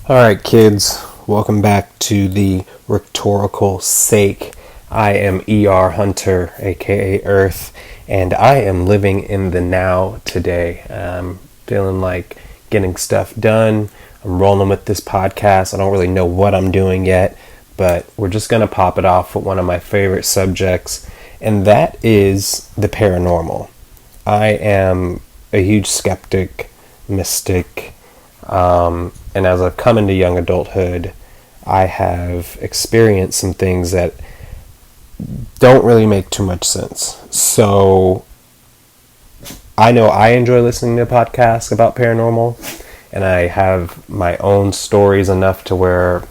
Alright, kids, welcome back to the Rhetorical Sake. I am ER Hunter, aka Earth, and I am living in the now today. I'm feeling like getting stuff done. I'm rolling with this podcast. I don't really know what I'm doing yet, but we're just going to pop it off with one of my favorite subjects, and that is the paranormal. I am a huge skeptic, mystic, and as I've come into young adulthood, I have experienced some things that don't really make too much sense. So I know I enjoy listening to podcasts about paranormal, and I have my own stories enough to where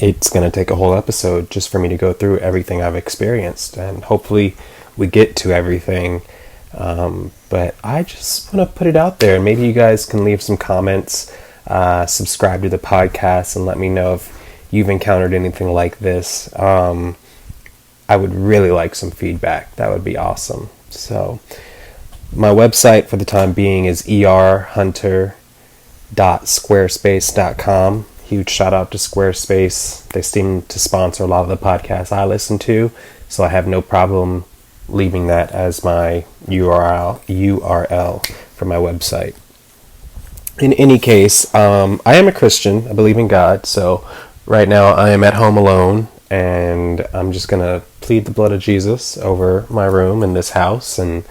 it's going to take a whole episode just for me to go through everything I've experienced, and hopefully we get to everything. But I just want to put it out there, and maybe you guys can leave some comments, subscribe to the podcast, and let me know if you've encountered anything like this. I would really like some feedback. That would be awesome. So my website for the time being is erhunter.squarespace.com. Huge shout out to Squarespace. They seem to sponsor a lot of the podcasts I listen to, so I have no problem leaving that as my URL for my website. In any case, I am a Christian. I believe in God. So right now I am at home alone, and I'm just going to plead the blood of Jesus over my room in this house, and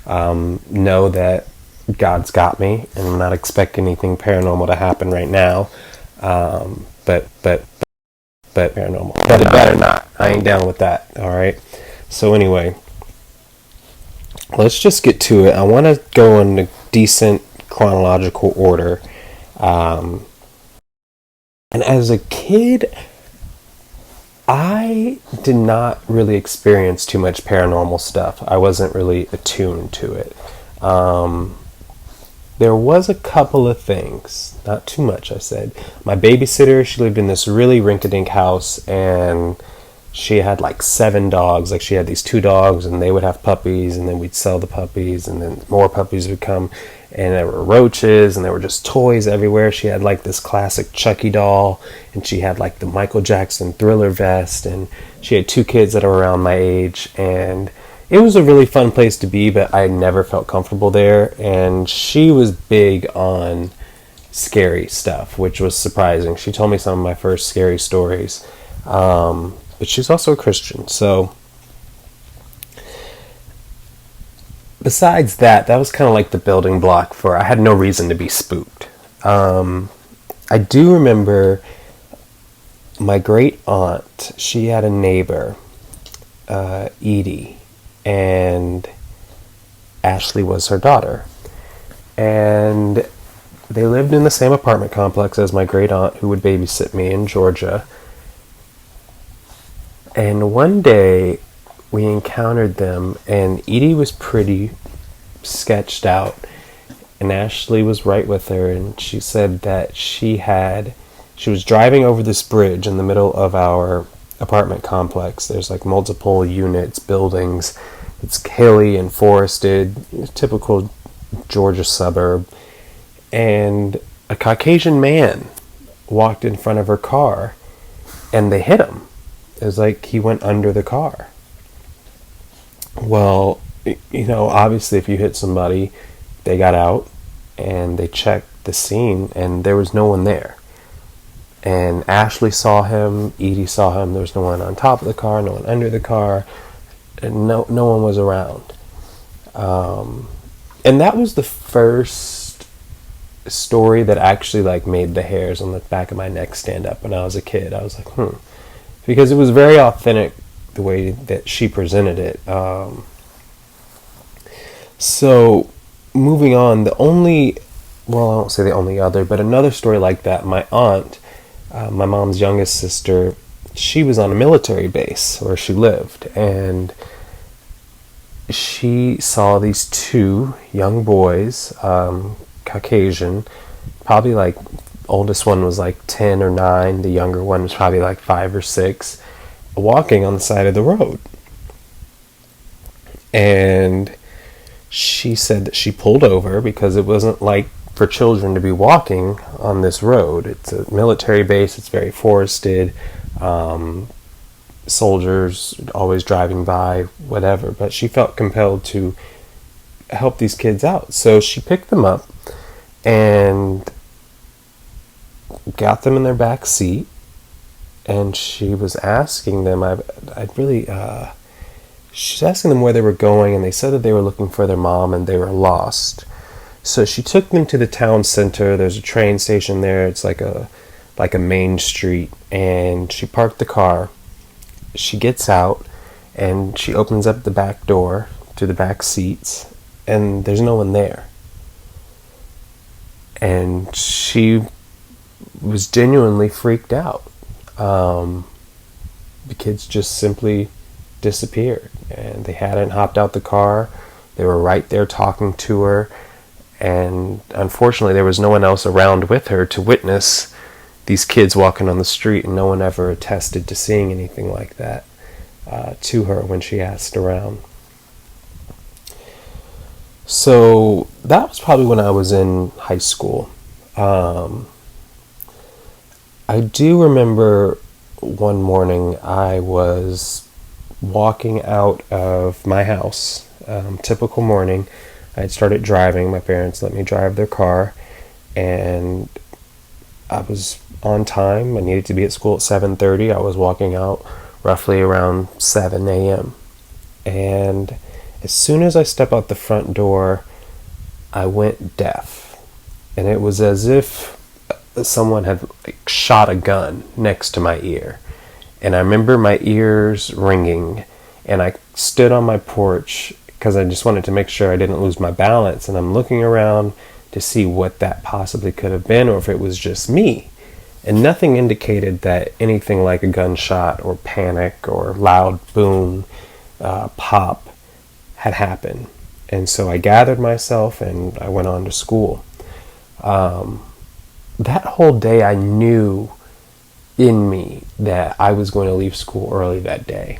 know that God's got me, and I'm not expecting anything paranormal to happen right now. But paranormal. But it better not. I ain't down with that. All right. So anyway, let's just get to it. I want to go in a decent chronological order. And as a kid, I did not really experience too much paranormal stuff. I wasn't really attuned to it. There was a couple of things, not too much, I said. My babysitter, she lived in this really rinky-dink house, and she had like 7 dogs. Like, she had these 2 dogs, and they would have puppies, and then we'd sell the puppies, and then more puppies would come, and there were roaches, and there were just toys everywhere. She had like this classic Chucky doll, and she had like the Michael Jackson Thriller vest, and she had 2 kids that are around my age, and it was a really fun place to be, but I never felt comfortable there. And she was big on scary stuff, which was surprising. She told me some of my first scary stories. But she's also a Christian. So besides that, that was kind of like the building block for, I had no reason to be spooked. I do remember my great aunt, she had a neighbor, Edie, and Ashley was her daughter. And they lived in the same apartment complex as my great aunt, who would babysit me in Georgia. And one day we encountered them, and Edie was pretty sketched out, and Ashley was right with her, and she said that she was driving over this bridge in the middle of our apartment complex. There's like multiple units, buildings. It's hilly and forested, typical Georgia suburb. And a Caucasian man walked in front of her car, and they hit him. It was like he went under the car. Well, obviously if you hit somebody, they got out and they checked the scene, and there was no one there. And Ashley saw him, Edie saw him. There was no one on top of the car, no one under the car, and no one was around. And that was the first story that actually like made the hairs on the back of my neck stand up when I was a kid. I was like, because it was very authentic the way that she presented it. So moving on, I won't say the only other, but another story like that, my aunt, my mom's youngest sister, she was on a military base where she lived, and she saw these 2 young boys, Caucasian, probably like, oldest one was like 10 or 9, the younger one was probably like 5 or 6, walking on the side of the road. And she said that she pulled over because it wasn't like for children to be walking on this road. It's a military base. It's very forested. Soldiers always driving by, whatever. But she felt compelled to help these kids out. So she picked them up and got them in their back seat. And she was asking them, she's asking them where they were going, and they said that they were looking for their mom and they were lost. So she took them to the town center. There's a train station there. It's like a main street, and she parked the car. She gets out and she opens up the back door to the back seats, and there's no one there. And she was genuinely freaked out. The kids just simply disappeared, and they hadn't hopped out the car. They were right there talking to her, and unfortunately there was no one else around with her to witness these kids walking on the street, and no one ever attested to seeing anything like that to her when she asked around. So that was probably when I was in high school. I do remember one morning I was walking out of my house, typical morning. I had started driving. My parents let me drive their car, and I was on time. I needed to be at school at 7:30. I was walking out roughly around 7 a.m. And as soon as I stepped out the front door, I went deaf. And it was as if someone had shot a gun next to my ear. And I remember my ears ringing, and I stood on my porch because I just wanted to make sure I didn't lose my balance, and I'm looking around to see what that possibly could have been, or if it was just me. And nothing indicated that anything like a gunshot or panic or loud boom, pop had happened. And so I gathered myself and I went on to school. That whole day I knew in me that I was going to leave school early that day.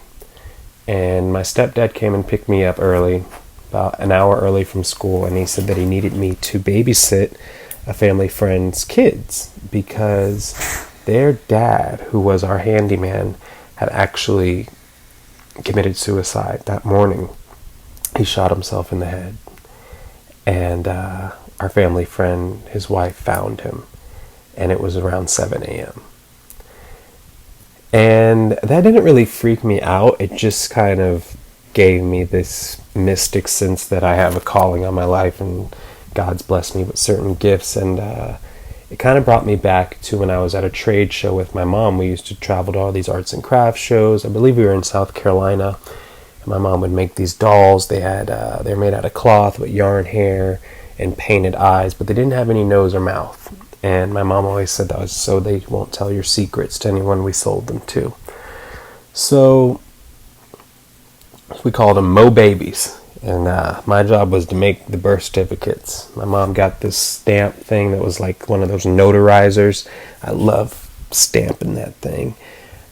And my stepdad came and picked me up early, about an hour early from school, and he said that he needed me to babysit a family friend's kids because their dad, who was our handyman, had actually committed suicide that morning. He shot himself in the head. And our family friend, his wife, found him. And it was around 7 a.m. And that didn't really freak me out. It just kind of gave me this mystic sense that I have a calling on my life and God's blessed me with certain gifts. And it kind of brought me back to when I was at a trade show with my mom. We used to travel to all these arts and crafts shows. I believe we were in South Carolina. And my mom would make these dolls. They're made out of cloth with yarn hair and painted eyes, but they didn't have any nose or mouth. And my mom always said that was so they won't tell your secrets to anyone we sold them to. So we called them Mo Babies. And my job was to make the birth certificates. My mom got this stamp thing that was like one of those notarizers. I love stamping that thing.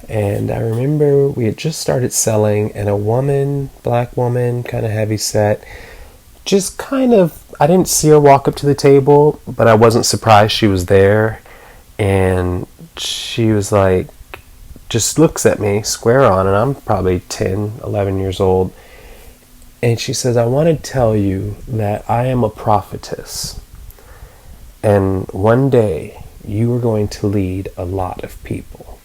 And I remember we had just started selling, and a woman, black woman, kind of heavy set, just kind of, I didn't see her walk up to the table, but I wasn't surprised she was there. And she was like, just looks at me square on, and I'm probably 10, 11 years old. And she says, I want to tell you that I am a prophetess. And one day you are going to lead a lot of people.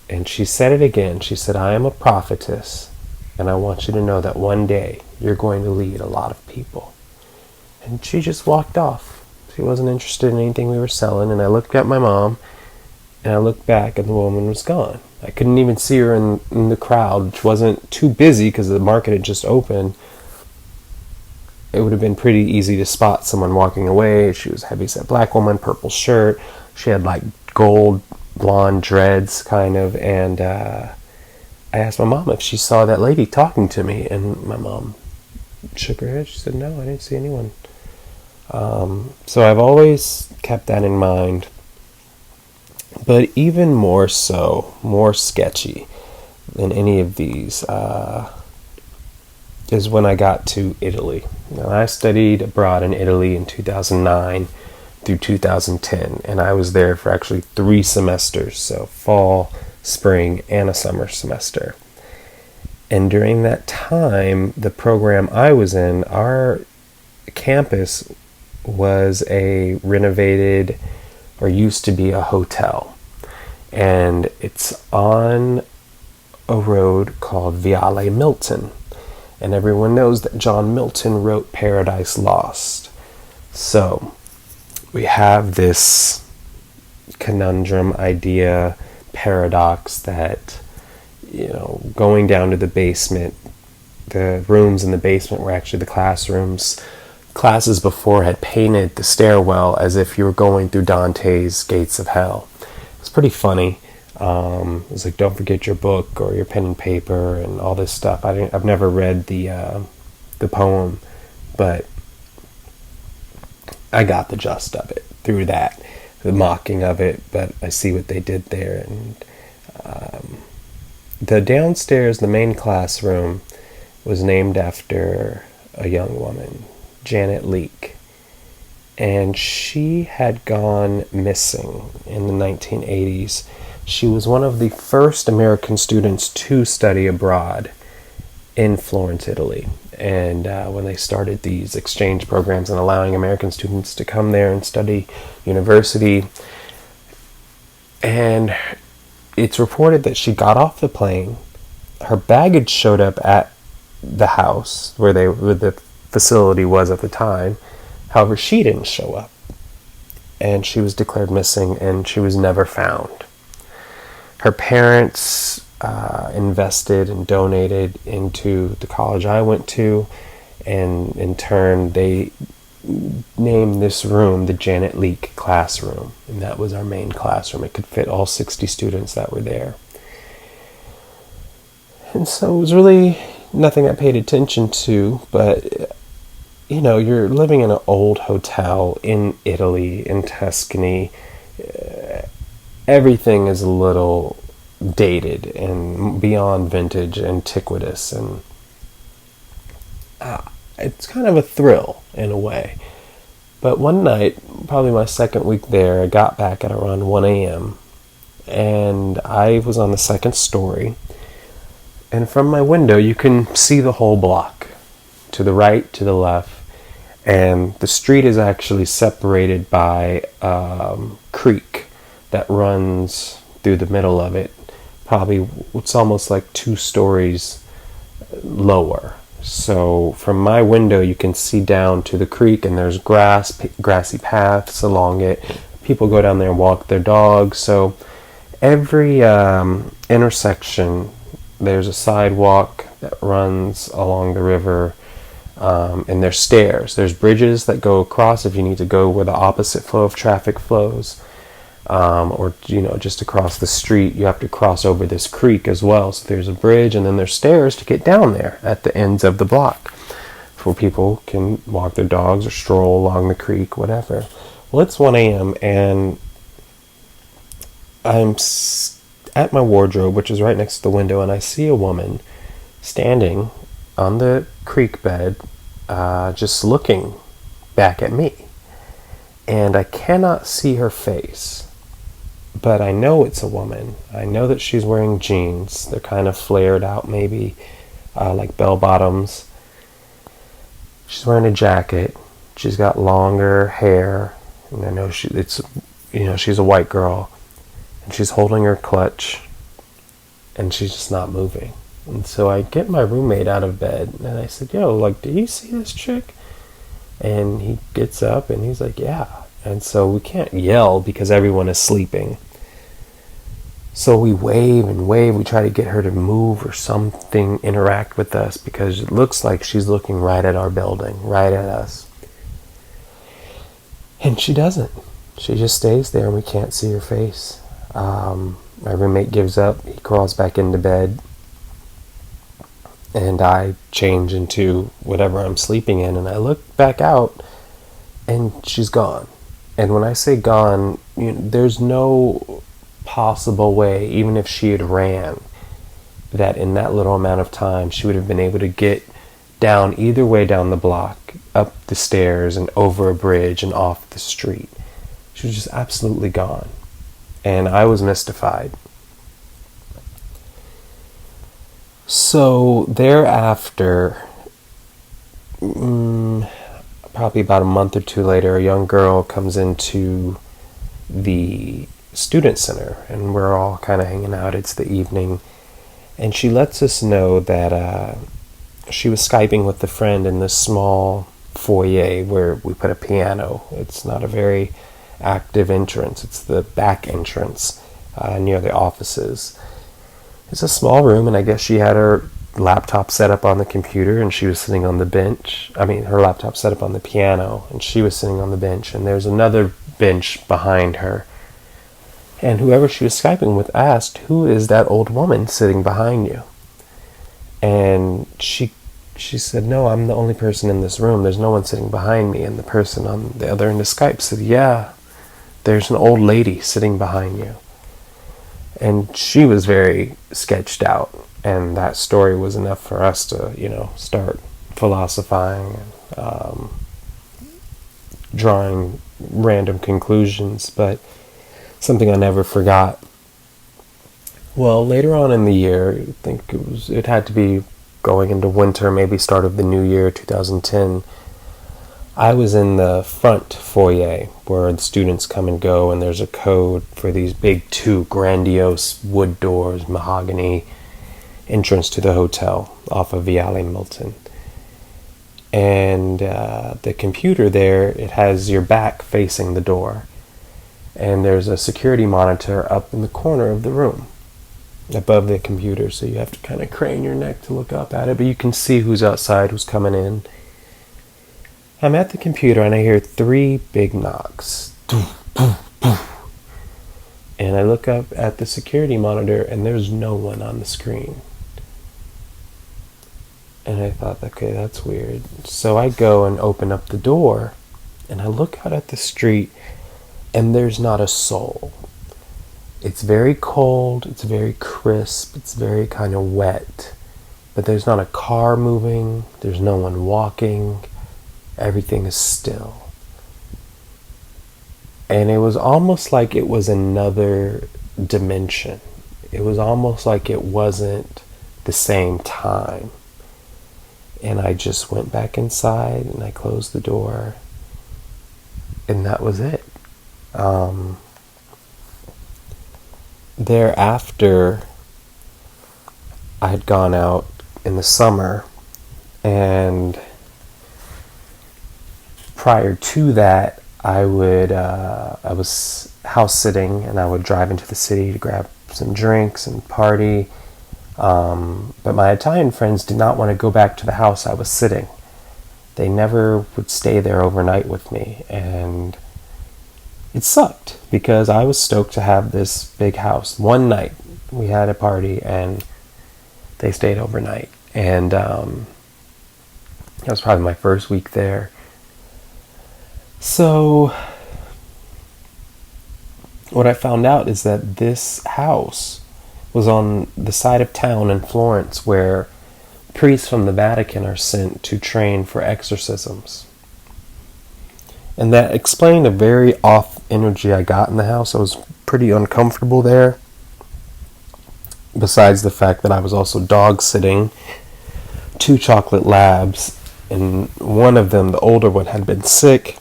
And she said it again. She said, I am a prophetess. And I want you to know that one day you're going to lead a lot of people. And she just walked off. She wasn't interested in anything we were selling. And I looked at my mom, and I looked back, and the woman was gone. I couldn't even see her in the crowd, which wasn't too busy because the market had just opened. It would have been pretty easy to spot someone walking away. She was a heavyset black woman, purple shirt. She had like gold blonde dreads, kind of, and I asked my mom if she saw that lady talking to me, and my mom shook her head. She said, no, I didn't see anyone. So I've always kept that in mind. But even more so, more sketchy than any of these, is when I got to Italy. Now, I studied abroad in Italy in 2009 through 2010, and I was there for actually 3 semesters, so fall, spring, and a summer semester. And during that time, the program I was in, our campus was a renovated, or used to be a hotel. And it's on a road called Viale Milton. And everyone knows that John Milton wrote Paradise Lost. So we have this conundrum, idea, paradox that, going down to the basement, the rooms in the basement were actually the classrooms. Classes before had painted the stairwell as if you were going through Dante's Gates of Hell. It's pretty funny. It was like, don't forget your book or your pen and paper and all this stuff. I've never read the poem, but I got the gist of it through that, the mocking of it. But I see what they did there, and the downstairs, the main classroom, was named after a young woman, Janet Leake. And she had gone missing in the 1980s. She was one of the first American students to study abroad in Florence, Italy. And when they started these exchange programs and allowing American students to come there and study university. And it's reported that she got off the plane. Her baggage showed up at the house where the facility was at the time. However, she didn't show up, and she was declared missing, and she was never found. Her parents invested and donated into the college I went to, and in turn, they named this room the Janet Leake classroom, and that was our main classroom. It could fit all 60 students that were there. And so it was really nothing I paid attention to, but you're living in an old hotel in Italy, in Tuscany. Everything is a little dated and beyond vintage, antiquitous, and it's kind of a thrill in a way. But one night, probably my second week there, I got back at around 1 a.m. and I was on the second story. And from my window, you can see the whole block, to the right, to the left. And the street is actually separated by a creek that runs through the middle of it. Probably, it's almost like 2 stories lower. So from my window, you can see down to the creek, and there's grassy paths along it. People go down there and walk their dogs. So every intersection, there's a sidewalk that runs along the river, and there's stairs. There's bridges that go across if you need to go where the opposite flow of traffic flows, or just across the street. You have to cross over this creek as well. So there's a bridge, and then there's stairs to get down there at the ends of the block, where people can walk their dogs or stroll along the creek, whatever. Well, it's 1 a.m. and I'm at my wardrobe, which is right next to the window, and I see a woman standing on the creek bed, just looking back at me. And I cannot see her face, but I know it's a woman. I know that she's wearing jeans. They're kind of flared out, maybe like bell bottoms. She's wearing a jacket. She's got longer hair, and I know she's a white girl. And she's holding her clutch, and she's just not moving. And so I get my roommate out of bed, and I said, do you see this chick? And he gets up, and he's like, yeah. And so we can't yell because everyone is sleeping. So we wave and wave. We try to get her to move or something, interact with us, because it looks like she's looking right at our building, right at us. And she doesn't. She just stays there, and we can't see her face. My roommate gives up. He crawls back into bed, and I change into whatever I'm sleeping in, and I look back out, and she's gone. And when I say gone, there's no possible way, even if she had ran, that in that little amount of time she would have been able to get down either way down the block, up the stairs and over a bridge and off the street. She was just absolutely gone. And I was mystified. So thereafter, probably about a month or two later, a young girl comes into the student center, and we're all kind of hanging out. It's the evening, and she lets us know that she was Skyping with a friend in this small foyer where we put a piano. It's not a very active entrance. It's the back entrance near the offices. It's a small room, and I guess she had her laptop set up on the computer, and she was sitting on the bench. Her laptop set up on the piano, and she was sitting on the bench, and there's another bench behind her. And whoever she was Skyping with asked, "Who is that old woman sitting behind you?" And she said, "No, I'm the only person in this room. There's no one sitting behind me." And the person on the other end of Skype said, "Yeah, there's an old lady sitting behind you." And she was very sketched out, and that story was enough for us to, start philosophizing and drawing random conclusions, but something I never forgot. Well, later on in the year, I think it had to be going into winter, maybe start of the new year, 2010, I was in the front foyer where the students come and go, and there's a code for these big two grandiose wood doors, mahogany entrance to the hotel off of Viale Milton. And the computer there, it has your back facing the door. And there's a security monitor up in the corner of the room above the computer, so you have to kind of crane your neck to look up at it, but you can see who's outside, who's coming in. I'm at the computer and I hear 3 big knocks. And I look up at the security monitor and there's no one on the screen. And I thought, okay, that's weird. So I go and open up the door and I look out at the street and there's not a soul. It's very cold, it's very crisp, it's very kind of wet. But there's not a car moving, there's no one walking. Everything is still. And it was almost like it was another dimension. It was almost like it wasn't the same time. And I just went back inside and I closed the door. And that was it. Thereafter, I had gone out in the summer, and prior to that, I was house sitting, and I would drive into the city to grab some drinks and party. But my Italian friends did not want to go back to the house I was sitting. They never would stay there overnight with me, and it sucked because I was stoked to have this big house. One night we had a party and they stayed overnight, and that was probably my first week there. So what I found out is that this house was on the side of town in Florence where priests from the Vatican are sent to train for exorcisms. And that explained a very off energy I got in the house. I was pretty uncomfortable there. Besides the fact that I was also dog sitting 2 chocolate labs, and one of them, the older one, had been sick.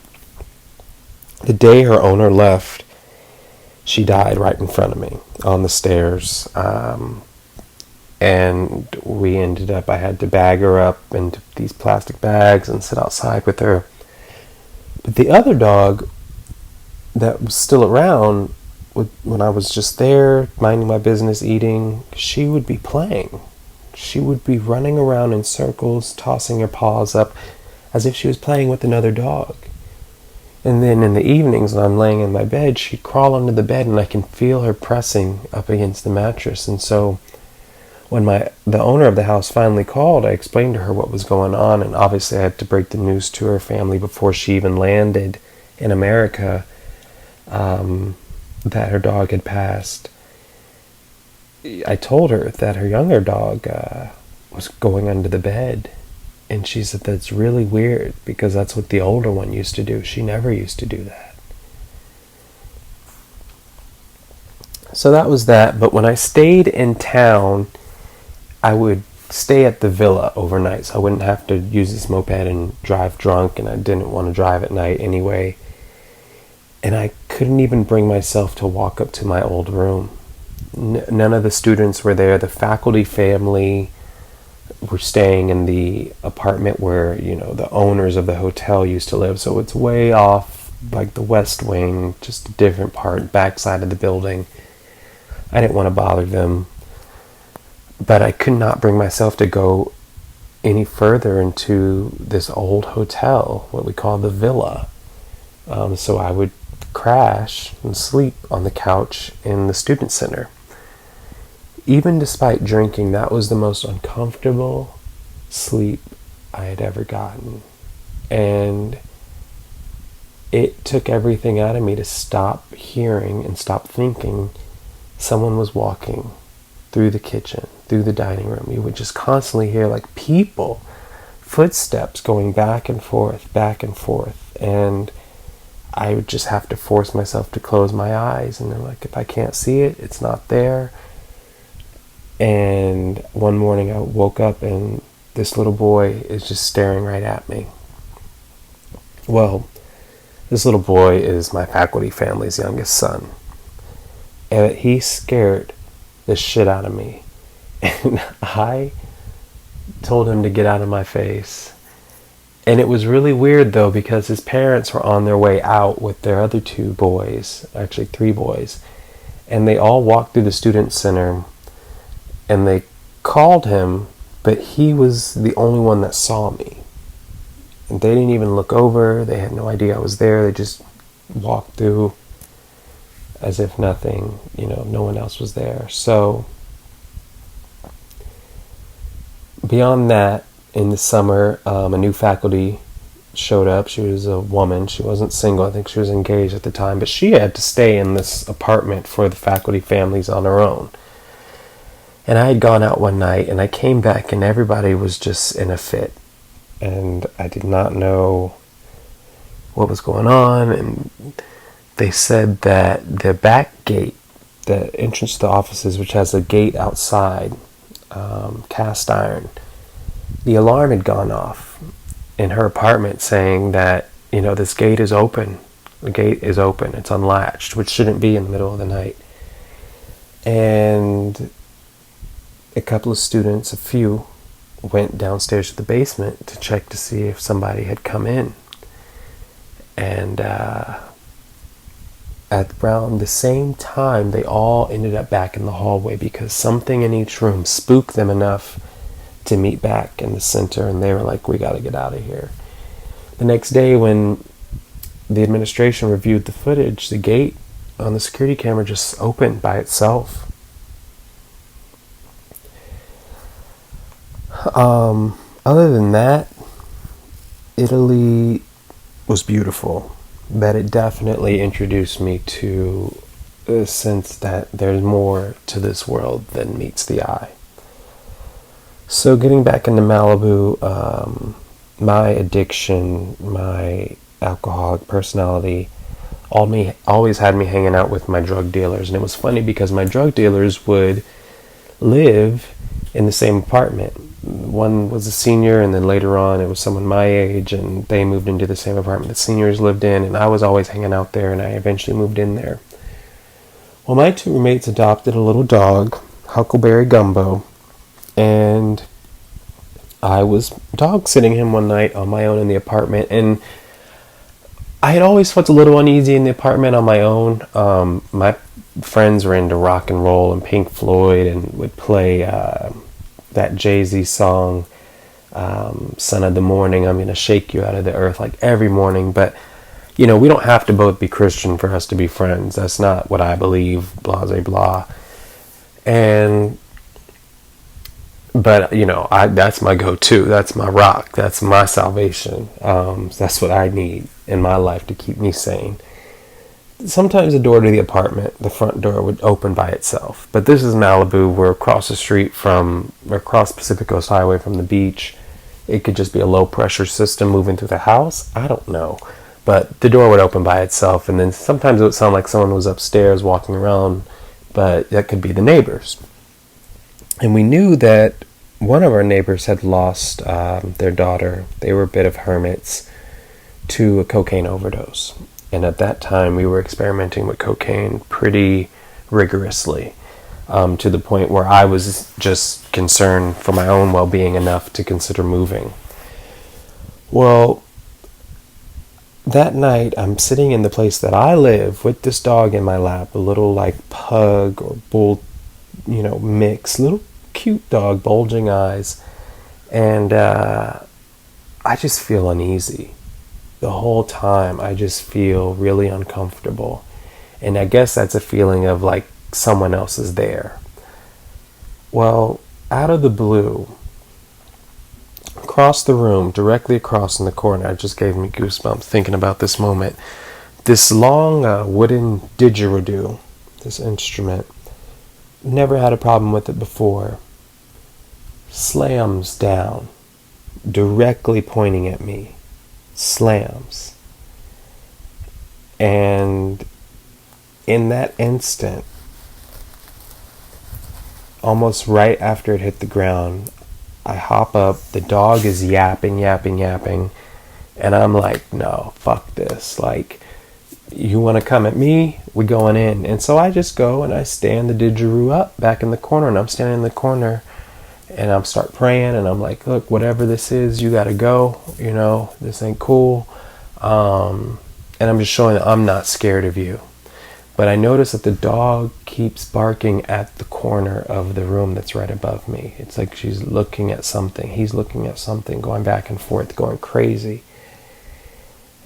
The day her owner left, she died right in front of me on the stairs. And we ended up, I had to bag her up into these plastic bags and sit outside with her. But the other dog that was still around, when I was just there, minding my business, eating, she would be playing. She would be running around in circles, tossing her paws up, as if she was playing with another dog. And then in the evenings, when I'm laying in my bed, she'd crawl under the bed, and I can feel her pressing up against the mattress. And so when the owner of the house finally called, I explained to her what was going on, and obviously I had to break the news to her family before she even landed in America, that her dog had passed. I told her that her younger dog was going under the bed, And she said, that's really weird because that's what the older one used to do. She never used to do that. So that was that. But when I stayed in town, I would stay at the villa overnight, so I wouldn't have to use this moped and drive drunk, and I didn't want to drive at night anyway. And I couldn't even bring myself to walk up to my old room. None of the students were there. The faculty family were staying in the apartment where, the owners of the hotel used to live. So it's way off, like the west wing, just a different part, backside of the building. I didn't want to bother them. But I could not bring myself to go any further into this old hotel, what we call the villa. So I would crash and sleep on the couch in the student center. Even despite drinking, that was the most uncomfortable sleep I had ever gotten. And it took everything out of me to stop hearing and stop thinking someone was walking through the kitchen, through the dining room. You would just constantly hear like people, footsteps going back and forth, and I would just have to force myself to close my eyes, and then like, if I can't see it, it's not there. And one morning I woke up and this little boy is just staring right at me. Well, this little boy is my faculty family's youngest son, and he scared the shit out of me. And I told him to get out of my face. And it was really weird though, because his parents were on their way out with their other two boys, actually 3 boys. And they all walked through the student center and they called him, but he was the only one that saw me. And they didn't even look over. They had no idea I was there. They just walked through as if nothing, no one else was there. So beyond that, in the summer, a new faculty showed up. She was a woman. She wasn't single. I think she was engaged at the time, but she had to stay in this apartment for the faculty families on her own. And I had gone out one night, and I came back, and everybody was just in a fit. And I did not know what was going on, and they said that the back gate, the entrance to the offices, which has a gate outside, cast iron, the alarm had gone off in her apartment saying that, this gate is open. The gate is open. It's unlatched, which shouldn't be in the middle of the night. And a couple of students, a few, went downstairs to the basement to check to see if somebody had come in. And at around the same time, they all ended up back in the hallway because something in each room spooked them enough to meet back in the center, and they were like, we got to get out of here. The next day, when the administration reviewed the footage, the gate on the security camera just opened by itself. Other than that, Italy was beautiful, but it definitely introduced me to the sense that there's more to this world than meets the eye. So getting back into Malibu, my addiction, my alcoholic personality, always had me hanging out with my drug dealers. And it was funny because my drug dealers would live in the same apartment. One was a senior, and then later on it was someone my age, and they moved into the same apartment the seniors lived in, and I was always hanging out there, and I eventually moved in there. Well, my 2 roommates adopted a little dog, Huckleberry Gumbo, and I was dog sitting him one night on my own in the apartment, and I had always felt a little uneasy in the apartment on my own. My friends were into rock and roll and Pink Floyd, and would play that Jay-Z song, Son of the Morning, I'm going to shake you out of the earth, like every morning. But, we don't have to both be Christian for us to be friends. That's not what I believe, blah, blah, blah. But, that's my go-to. That's my rock. That's my salvation. That's what I need in my life to keep me sane. Sometimes the door to the apartment, the front door, would open by itself. But this is Malibu. We're across Pacific Coast Highway from the beach. It could just be a low pressure system moving through the house. I don't know. But the door would open by itself, and then sometimes it would sound like someone was upstairs walking around, but that could be the neighbors. And we knew that one of our neighbors had lost their daughter. They were a bit of hermits to a cocaine overdose. And at that time, we were experimenting with cocaine pretty rigorously, to the point where I was just concerned for my own well-being enough to consider moving. Well, that night, I'm sitting in the place that I live with this dog in my lap, a little like pug or bull, mix, little cute dog, bulging eyes, and I just feel uneasy. The whole time, I just feel really uncomfortable. And I guess that's a feeling of like someone else is there. Well, out of the blue, across the room, directly across in the corner, it just gave me goosebumps thinking about this moment. This long wooden didgeridoo, this instrument, never had a problem with it before, slams down, directly pointing at me. Slams. And in that instant, almost right after it hit the ground, I hop up, the dog is yapping, and I'm like, no, fuck this. Like, you want to come at me? We going in. And so I just go and I stand the didgeridoo up back in the corner, and I'm standing in the corner and I'm start praying, and I'm like, look, whatever this is, you gotta go, this ain't cool. And I'm just showing that I'm not scared of you. But I notice that the dog keeps barking at the corner of the room that's right above me. It's like she's looking at something. He's looking at something, going back and forth, going crazy.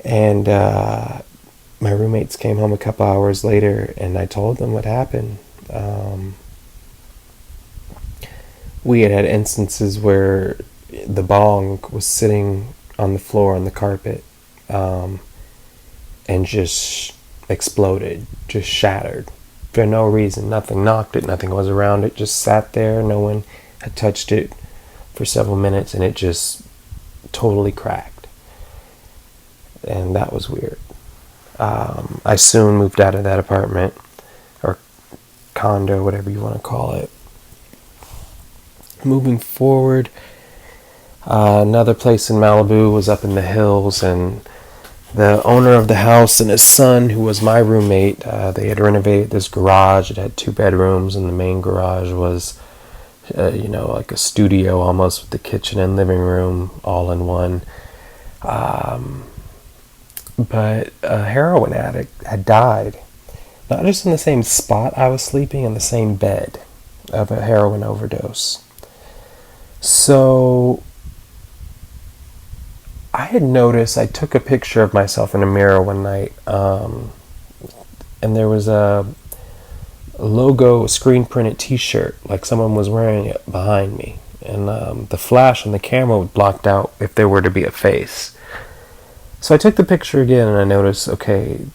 And my roommates came home a couple hours later, and I told them what happened. We had instances where the bong was sitting on the floor on the carpet, and just exploded, just shattered for no reason. Nothing knocked it, nothing was around it, just sat there. No one had touched it for several minutes, and it just totally cracked. And that was weird. I soon moved out of that apartment, or condo, whatever you want to call it. Moving forward, another place in Malibu was up in the hills, and the owner of the house and his son, who was my roommate, they had renovated this garage. It had 2 bedrooms, and the main garage was, like a studio almost, with the kitchen and living room all in one. But a heroin addict had died, not just in the same spot I was sleeping, in the same bed, of a heroin overdose. So I had noticed, I took a picture of myself in a mirror one night, and there was a logo, screen printed t-shirt, like someone was wearing it behind me. And the flash on the camera blocked out if there were to be a face. So I took the picture again, and I noticed, okay,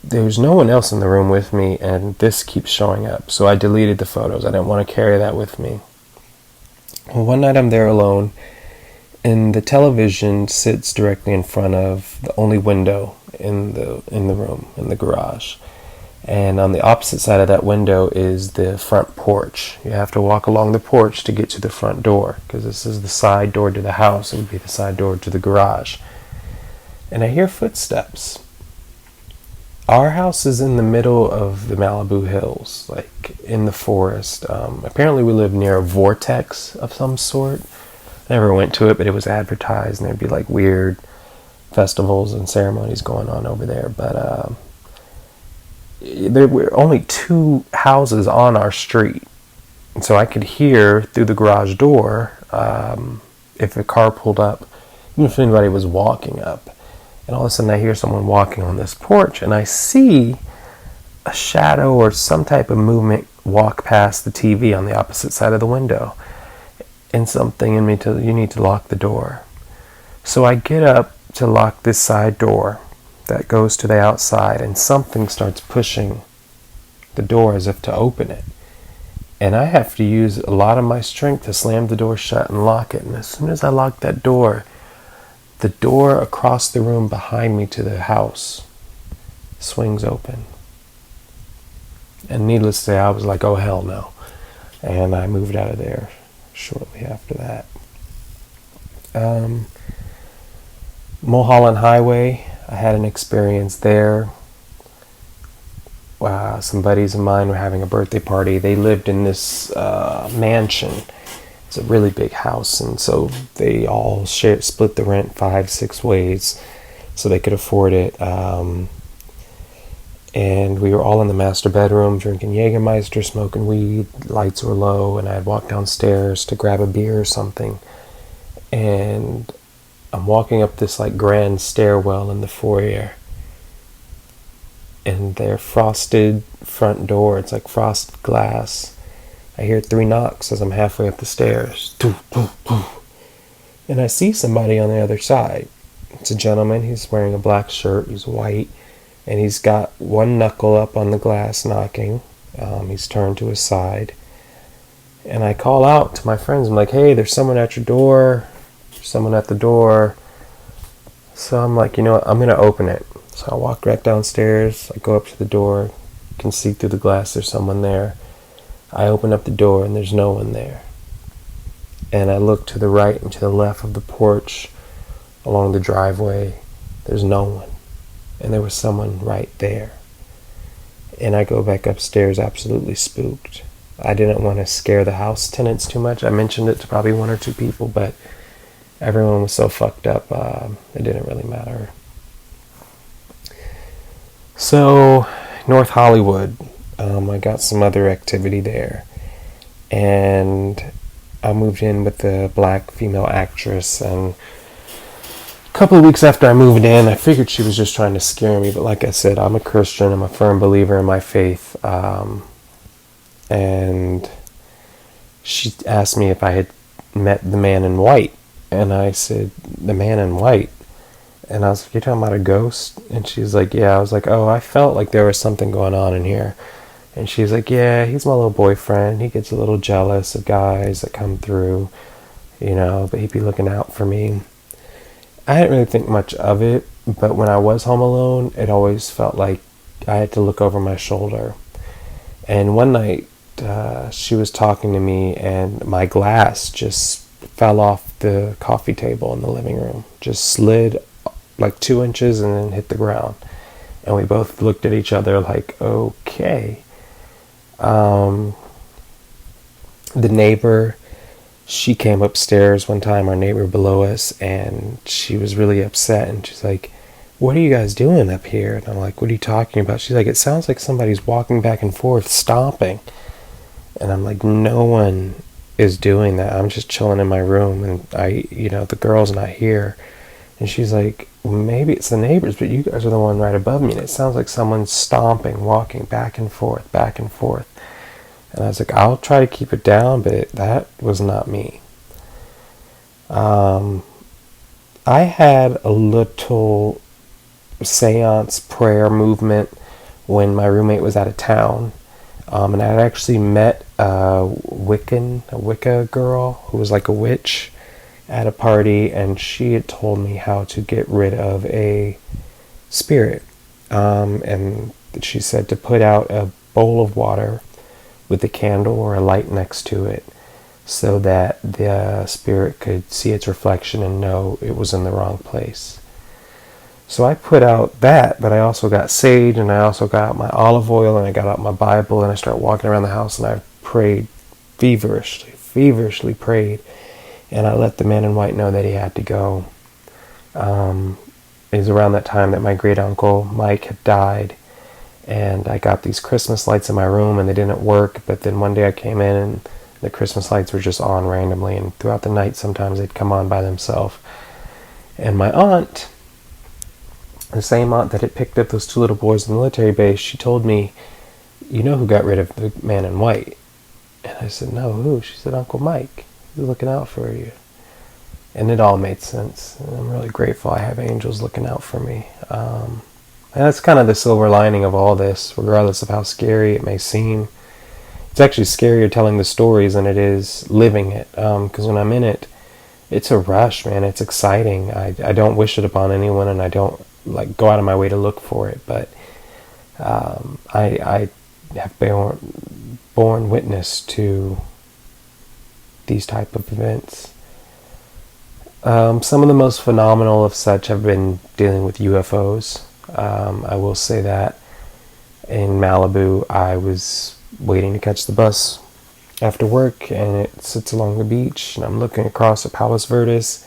there's no one else in the room with me, and this keeps showing up. So I deleted the photos. I didn't want to carry that with me. Well, one night I'm there alone, and the television sits directly in front of the only window in the room, in the garage. And on the opposite side of that window is the front porch. You have to walk along the porch to get to the front door, because this is the side door to the house. It would be the side door to the garage. And I hear footsteps. Our house is in the middle of the Malibu hills, like in the forest. Apparently we live near a vortex of some sort. I never went to it, but it was advertised, and there'd be like weird festivals and ceremonies going on over there. But there were only 2 houses on our street. And so I could hear through the garage door if a car pulled up, even if anybody was walking up. And all of a sudden I hear someone walking on this porch, and I see a shadow or some type of movement walk past the TV on the opposite side of the window. And something in me you need to lock the door. So I get up to lock this side door that goes to the outside, and something starts pushing the door as if to open it. And I have to use a lot of my strength to slam the door shut and lock it. And as soon as I lock that door, the door across the room behind me to the house swings open. And needless to say, I was like, oh, hell no. And I moved out of there shortly after that. Mulholland Highway, I had an experience there. Some buddies of mine were having a birthday party. They lived in this mansion. It's a really big house, and so they all split the rent 5-6 ways so they could afford it. And we were all in the master bedroom drinking Jägermeister, smoking weed. Lights were low, and I had walked downstairs to grab a beer or something. And I'm walking up this like grand stairwell in the foyer. And their frosted front door, it's like frosted glass. I hear 3 knocks as I'm halfway up the stairs. Doo, doo, doo. And I see somebody on the other side. It's a gentleman. He's wearing a black shirt. He's white. And he's got one knuckle up on the glass knocking. He's turned to his side. And I call out to my friends. I'm like, hey, there's someone at your door. There's someone at the door. So I'm like, you know what? I'm going to open it. So I walk right downstairs. I go up to the door. You can see through the glass there's someone there. I open up the door and there's no one there. And I look to the right and to the left of the porch along the driveway. There's no one. And there was someone right there. And I go back upstairs absolutely spooked. I didn't want to scare the house tenants too much. I mentioned it to probably 1 or 2 people, but everyone was so fucked up, it didn't really matter. So, North Hollywood, I got some other activity there. And I moved in with a black female actress, and a couple of weeks after I moved in, I figured she was just trying to scare me, but like I said, I'm a Christian. I'm a firm believer in my faith. And she asked me if I had met the man in white. And I said, the man in white? And I was like, you're talking about a ghost? And she's like, yeah. I was like, oh, I felt like there was something going on in here. And she's like, yeah, he's my little boyfriend. He gets a little jealous of guys that come through, but he'd be looking out for me. I didn't really think much of it, but when I was home alone, it always felt like I had to look over my shoulder. And one night, she was talking to me, and my glass just fell off the coffee table in the living room. Just slid like 2 inches and then hit the ground. And we both looked at each other like, okay. The neighbor, she came upstairs one time, our neighbor below us, and she was really upset, and she's like, what are you guys doing up here? And I'm like, what are you talking about? She's like, it sounds like somebody's walking back and forth, stomping. And I'm like, no one is doing that. I'm just chilling in my room, and the girl's not here. And she's like, maybe it's the neighbors, but you guys are the one right above me, and it sounds like someone's stomping, walking back and forth, back and forth. And I was like, I'll try to keep it down, but that was not me. I had a little seance prayer movement when my roommate was out of town. And I had actually met a Wicca girl who was like a witch at a party, and she had told me how to get rid of a spirit. And she said to put out a bowl of water with a candle or a light next to it so that the spirit could see its reflection and know it was in the wrong place. So I put out that, but I also got sage, and I also got my olive oil, and I got out my Bible, and I started walking around the house, and I prayed feverishly prayed, and I let the man in white know that he had to go. It was around that time that my great uncle Mike had died, and I got these Christmas lights in my room, and they didn't work, but then one day I came in, and the Christmas lights were just on randomly, and throughout the night sometimes they'd come on by themselves. And my aunt, the same aunt that had picked up those 2 little boys in the military base, she told me, you know who got rid of the man in white? And I said, no, who? She said, Uncle Mike. He's looking out for you. And it all made sense. And I'm really grateful I have angels looking out for me. And that's kind of the silver lining of all this, regardless of how scary it may seem. It's actually scarier telling the stories than it is living it. Because when I'm in it, it's a rush, man. It's exciting. I don't wish it upon anyone, and I don't like go out of my way to look for it. But I have borne witness to these type of events. Some of the most phenomenal of such have been dealing with UFOs. I will say that in Malibu, I was waiting to catch the bus after work, and it sits along the beach, and I'm looking across at Palos Verdes,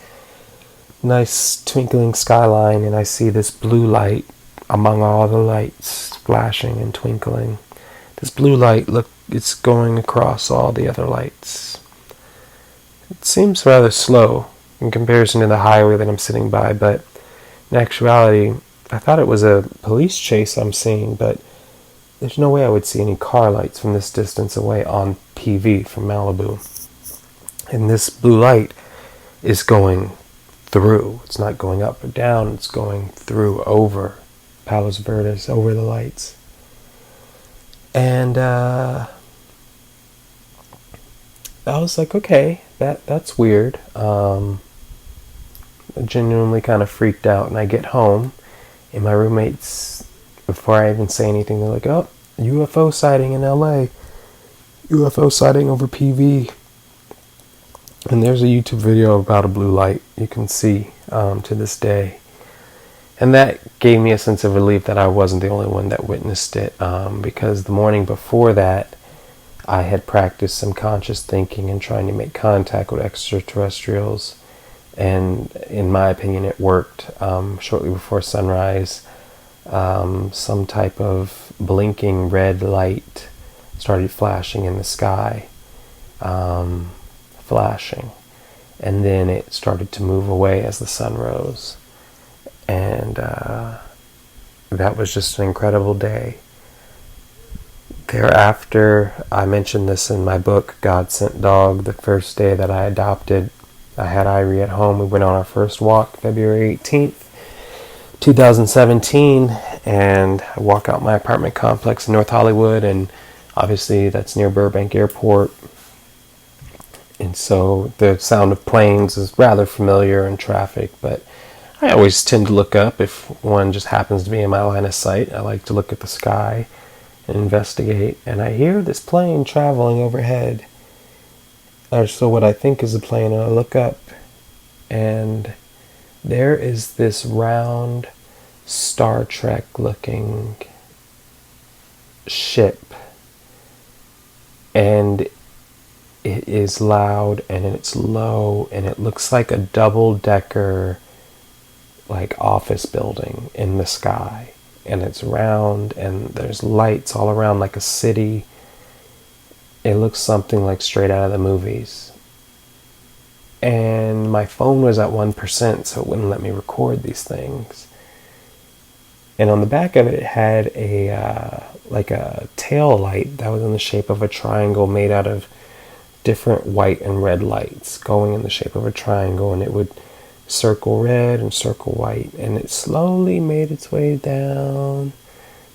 nice twinkling skyline, and I see this blue light among all the lights flashing and twinkling. This blue light, look, it's going across all the other lights. It seems rather slow in comparison to the highway that I'm sitting by, but in actuality, I thought it was a police chase I'm seeing, but there's no way I would see any car lights from this distance away on PV from Malibu. And this blue light is going through. It's not going up or down, it's going through over Palos Verdes, over the lights. And I was like, okay, that's weird. I genuinely kind of freaked out, and I get home, and my roommates, before I even say anything, they're like, oh, UFO sighting in LA. UFO sighting over PV. And there's a YouTube video about a blue light you can see to this day. And that gave me a sense of relief that I wasn't the only one that witnessed it, because the morning before that, I had practiced some conscious thinking and trying to make contact with extraterrestrials. And in my opinion, it worked. Shortly before sunrise, some type of blinking red light started flashing in the sky. Flashing. And then it started to move away as the sun rose. And that was just an incredible day. Thereafter, I mentioned this in my book, God Sent Dog, the first day that I adopted. I had Irie at home. We went on our first walk February 18th, 2017, and I walk out my apartment complex in North Hollywood, and obviously that's near Burbank Airport. And so the sound of planes is rather familiar in traffic, but I always tend to look up if one just happens to be in my line of sight. I like to look at the sky and investigate, and I hear this plane traveling overhead, or so what I think is a plane, and I look up, and there is this round Star Trek looking ship, and it is loud and it's low, and it looks like a double-decker like office building in the sky, and it's round, and there's lights all around like a city. It looks something like straight out of the movies. And my phone was at 1%, so it wouldn't let me record these things. And on the back of it had a like a tail light that was in the shape of a triangle made out of different white and red lights going in the shape of a triangle, and it would circle red and circle white, and it slowly made its way down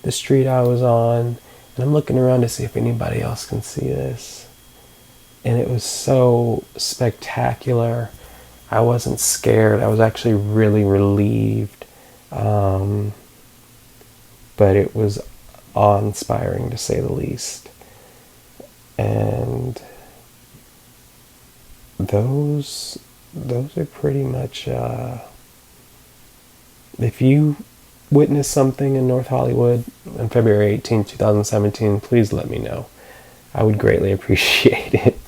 the street I was on, and I'm looking around to see if anybody else can see this, and it was so spectacular. I wasn't scared. I was actually really relieved, but it was awe-inspiring to say the least. And those are pretty much, if you witness something in North Hollywood on February 18th, 2017, please let me know. I would greatly appreciate it,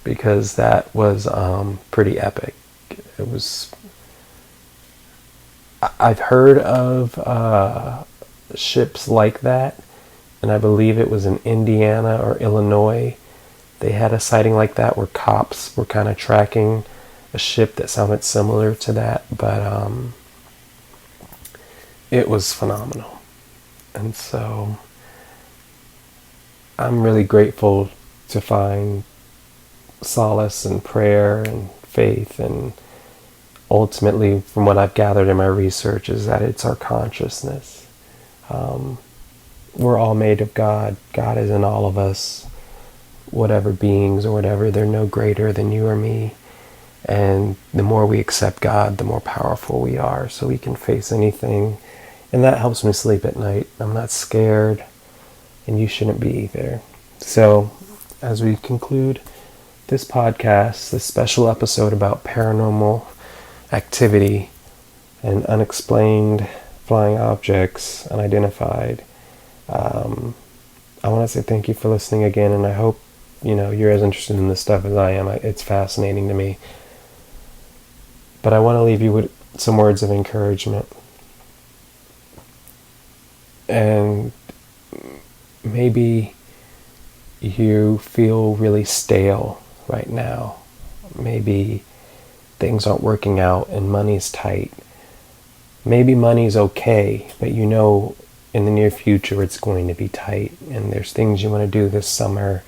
because that was pretty epic. It was, I've heard of ships like that, and I believe it was in Indiana or Illinois. They had a sighting like that where cops were kind of tracking a ship that sounded similar to that, but it was phenomenal. And so I'm really grateful to find solace and prayer and faith, and ultimately, from what I've gathered in my research, is that it's our consciousness. We're all made of God. God is in all of us. whatever beings or whatever, they're no greater than you or me. And the more we accept God, the more powerful we are, so we can face anything. And that helps me sleep at night. I'm not scared, and you shouldn't be either. So, as we conclude this podcast, this special episode about paranormal activity and unexplained flying objects, unidentified, I want to say thank you for listening again, and I hope you're as interested in this stuff as I am. It's fascinating to me. But I want to leave you with some words of encouragement. And maybe you feel really stale right now. Maybe things aren't working out and money's tight. Maybe money's okay, but in the near future it's going to be tight. And there's things you want to do this summer.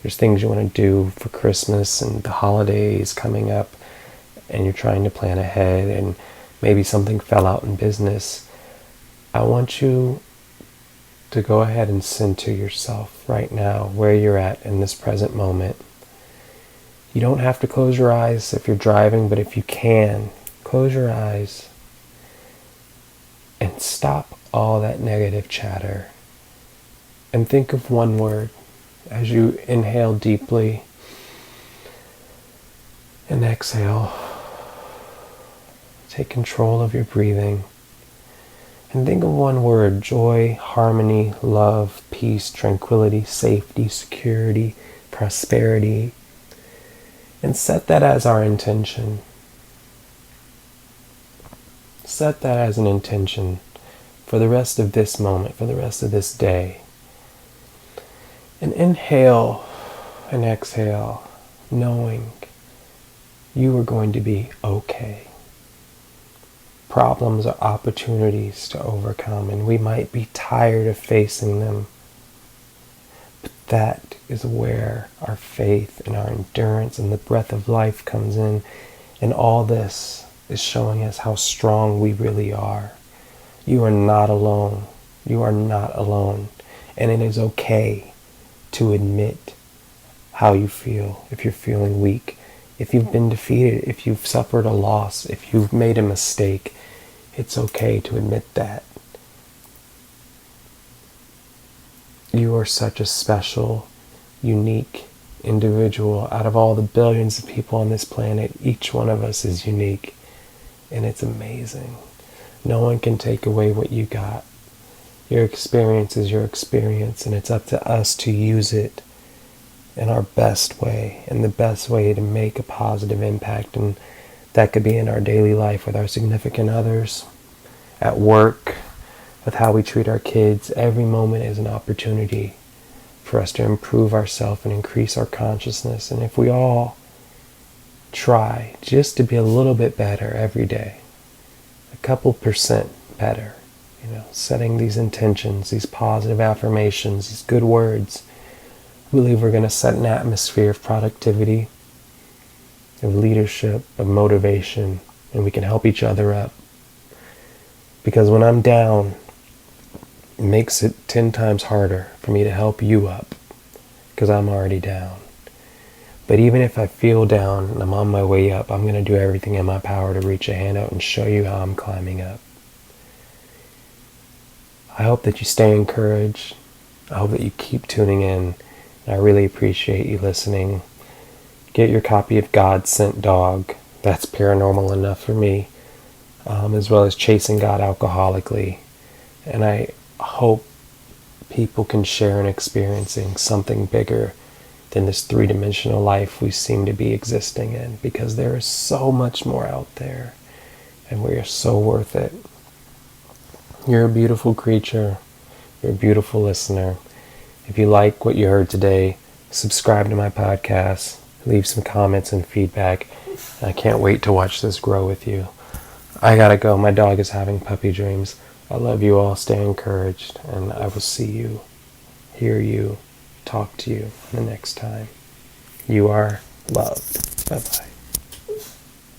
There's things you want to do for Christmas and the holidays coming up. And you're trying to plan ahead, and maybe something fell out in business. I want you to go ahead and center yourself right now where you're at in this present moment. You don't have to close your eyes if you're driving, but if you can, close your eyes and stop all that negative chatter and think of one word as you inhale deeply and exhale. Take control of your breathing and think of one word: joy, harmony, love, peace, tranquility, safety, security, prosperity. And set that as our intention. Set that as an intention for the rest of this moment, for the rest of this day. And inhale and exhale, knowing you are going to be okay. Problems are opportunities to overcome, and we might be tired of facing them. But that is where our faith and our endurance and the breath of life comes in. And all this is showing us how strong we really are. You are not alone. You are not alone. And it is okay to admit how you feel. If you're feeling weak, if you've been defeated, if you've suffered a loss, if you've made a mistake, it's okay to admit that. You are such a special, unique individual. Out of all the billions of people on this planet, each one of us is unique. And it's amazing. No one can take away what you got. Your experience is your experience, and it's up to us to use it in our best way, and the best way to make a positive impact. And that could be in our daily life with our significant others, at work, with how we treat our kids. Every moment is an opportunity for us to improve ourselves and increase our consciousness. And if we all try just to be a little bit better every day, a couple % better, setting these intentions, these positive affirmations, these good words, I believe we're going to set an atmosphere of productivity, of leadership, of motivation, and we can help each other up. Because when I'm down, it makes it 10 times harder for me to help you up, because I'm already down. But even if I feel down and I'm on my way up, I'm going to do everything in my power to reach a hand out and show you how I'm climbing up. I hope that you stay encouraged. I hope that you keep tuning in. I really appreciate you listening. Get your copy of God Sent Dog. That's paranormal enough for me. As well as Chasing God Alcoholically. And I hope people can share in experiencing something bigger than this three-dimensional life we seem to be existing in. Because there is so much more out there. And we are so worth it. You're a beautiful creature. You're a beautiful listener. If you like what you heard today, subscribe to my podcast. Leave some comments and feedback. I can't wait to watch this grow with you. I gotta go. My dog is having puppy dreams. I love you all. Stay encouraged. And I will see you, hear you, talk to you the next time. You are loved. Bye-bye.